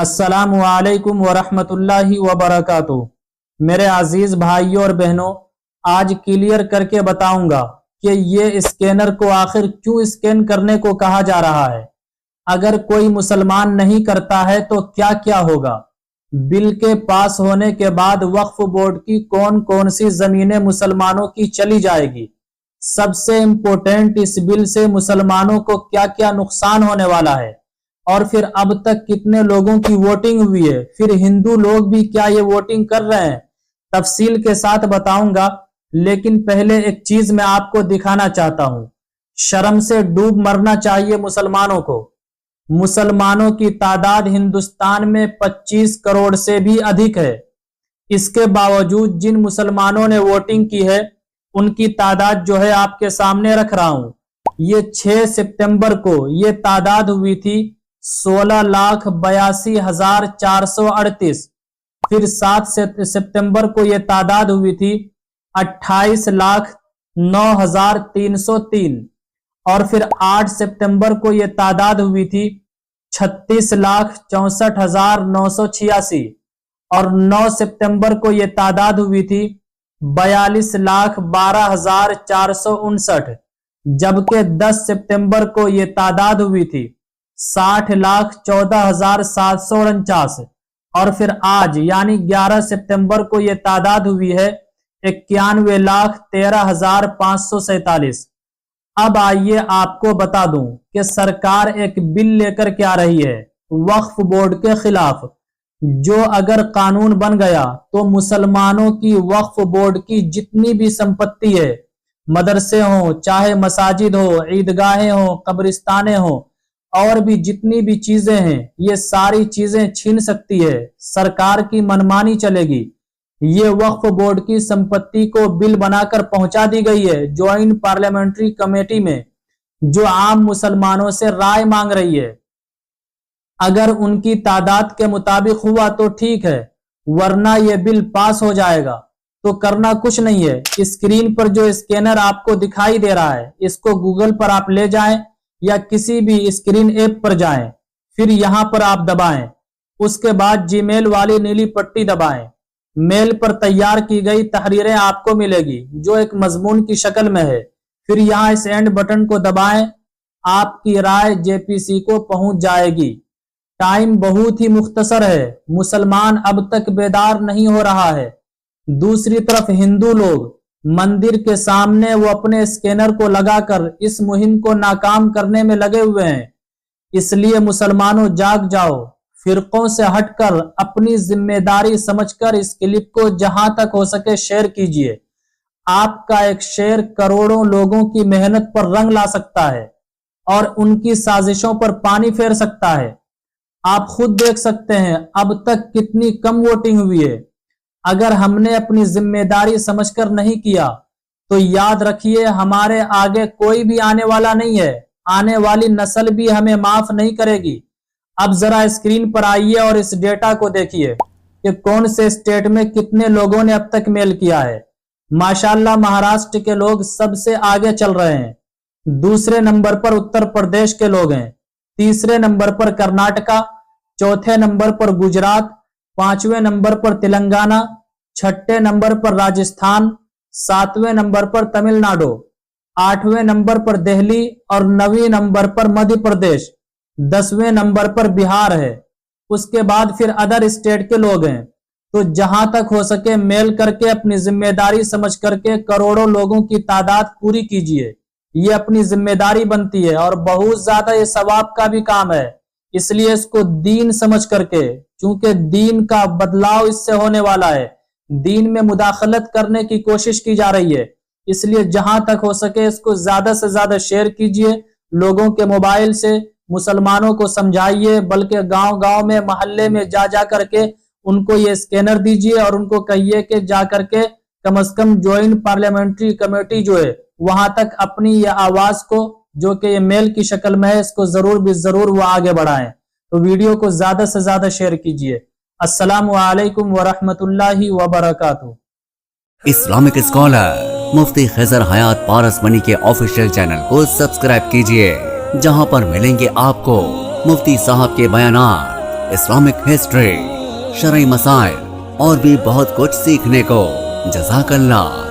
अस्सलामु अलैकुम वरहमतुल्लाहि वबरकातुहू। मेरे अजीज भाइयों और बहनों, आज क्लियर करके बताऊंगा कि ये स्कैनर को आखिर क्यों स्कैन करने को कहा जा रहा है। अगर कोई मुसलमान नहीं करता है तो क्या क्या होगा। बिल के पास होने के बाद वक्फ बोर्ड की कौन कौन सी जमीनें मुसलमानों की चली जाएगी। सबसे इम्पोर्टेंट, इस बिल से मुसलमानों को क्या क्या नुकसान होने वाला है और फिर अब तक कितने लोगों की वोटिंग हुई है, फिर हिंदू लोग भी क्या ये वोटिंग कर रहे हैं, तफसील के साथ बताऊंगा। लेकिन पहले एक चीज मैं आपको दिखाना चाहता हूं। शर्म से डूब मरना चाहिए मुसलमानों को। मुसलमानों की तादाद हिंदुस्तान में 25 करोड़ से भी अधिक है। इसके बावजूद जिन मुसलमानों ने वोटिंग की है उनकी तादाद जो है आपके सामने रख रहा हूं। ये 6 सितंबर को ये तादाद हुई थी 16,82,438। फिर 7 सितंबर को ये तादाद हुई थी 28,09,303 और फिर 8 सितंबर को ये तादाद हुई थी 36,64,986 और 9 सितंबर को ये तादाद हुई थी 42,12,459, जबकि 10 सितंबर को ये तादाद हुई थी 60,14,749 और फिर आज यानी 11 सितंबर को ये तादाद हुई है 91,13,547। अब आइए आपको बता दूं कि सरकार एक बिल लेकर के आ रही है वक्फ बोर्ड के खिलाफ, जो अगर कानून बन गया तो मुसलमानों की वक्फ बोर्ड की जितनी भी संपत्ति है, मदरसे हो, चाहे मसाजिद हो, ईदगाहें हो, कब्रिस्तानें हो, और भी जितनी भी चीजें हैं, ये सारी चीजें छीन सकती है। सरकार की मनमानी चलेगी। ये वक्फ बोर्ड की संपत्ति को बिल बनाकर पहुंचा दी गई है ज्वाइंट पार्लियामेंट्री कमेटी में, जो आम मुसलमानों से राय मांग रही है। अगर उनकी तादाद के मुताबिक हुआ तो ठीक है, वरना ये बिल पास हो जाएगा। तो करना कुछ नहीं है, स्क्रीन पर जो स्कैनर आपको दिखाई दे रहा है इसको गूगल पर आप ले जाएं या किसी भी स्क्रीन ऐप पर जाएं, फिर यहां पर आप दबाएं। उसके बाद जीमेल वाली नीली पट्टी दबाएं। मेल पर तैयार की गई तहरीरें आपको मिलेगी जो एक मजमून की शक्ल में है। फिर यहां इस एंड बटन को दबाएं। आपकी राय जेपीसी को पहुंच जाएगी। टाइम बहुत ही मुख्तसर है, मुसलमान अब तक बेदार नहीं हो रहा है। दूसरी तरफ हिंदू लोग मंदिर के सामने वो अपने स्कैनर को लगाकर इस मुहिम को नाकाम करने में लगे हुए हैं। इसलिए मुसलमानों जाग जाओ, फिरकों से हटकर अपनी जिम्मेदारी समझकर इस क्लिप को जहां तक हो सके शेयर कीजिए। आपका एक शेयर करोड़ों लोगों की मेहनत पर रंग ला सकता है और उनकी साजिशों पर पानी फेर सकता है। आप खुद देख सकते हैं अब तक कितनी कम वोटिंग हुई है। अगर हमने अपनी जिम्मेदारी समझकर नहीं किया तो याद रखिए हमारे आगे कोई भी आने वाला नहीं है। आने वाली नस्ल भी हमें माफ नहीं करेगी। अब जरा स्क्रीन पर आइए और इस डेटा को देखिए कि कौन से स्टेट में कितने लोगों ने अब तक मेल किया है। माशाल्लाह महाराष्ट्र के लोग सबसे आगे चल रहे हैं। दूसरे नंबर पर उत्तर प्रदेश के लोग हैं। तीसरे नंबर पर कर्नाटका, चौथे नंबर पर गुजरात, पांचवें नंबर पर तेलंगाना, छठे नंबर पर राजस्थान, सातवें नंबर पर तमिलनाडु, आठवें नंबर पर दिल्ली और 9वें नंबर पर मध्य प्रदेश, 10वें नंबर पर बिहार है। उसके बाद फिर अदर स्टेट के लोग हैं। तो जहां तक हो सके मेल करके अपनी जिम्मेदारी समझ करके करोड़ों लोगों की तादाद पूरी कीजिए। ये अपनी जिम्मेदारी बनती है और बहुत ज्यादा ये सवाब का भी काम है। इसलिए इसको दीन समझ करके, क्योंकि दीन का बदलाव इससे होने वाला है, दीन में मुदाखलत करने की कोशिश की जा रही है। इसलिए जहां तक हो सके इसको ज्यादा से ज्यादा शेयर कीजिए, लोगों के मोबाइल से मुसलमानों को समझाइए, बल्कि गांव-गांव में, मोहल्ले में जा जा करके उनको ये स्कैनर दीजिए और उनको कहिए कि जा करके कम से कम ज्वाइंट पार्लियामेंट्री कमेटी जो है वहां तक अपनी ये आवाज को, जो कि ये मेल की शक्ल में है, इसको जरूर भी जरूर वो आगे बढ़ाएं। तो वीडियो को ज्यादा से ज्यादा शेयर कीजिए। अस्सलामु अलैकुम वरहमतुल्लाहि वबरकातुहू। इस्लामिक स्कॉलर मुफ्ती खिजर हयात पारस मनी के ऑफिशियल चैनल को सब्सक्राइब कीजिए, जहां पर मिलेंगे आपको मुफ्ती साहब के बयानात, इस्लामिक हिस्ट्री, शरई मसाइल और भी बहुत कुछ सीखने को। जज़ाकल्लाह।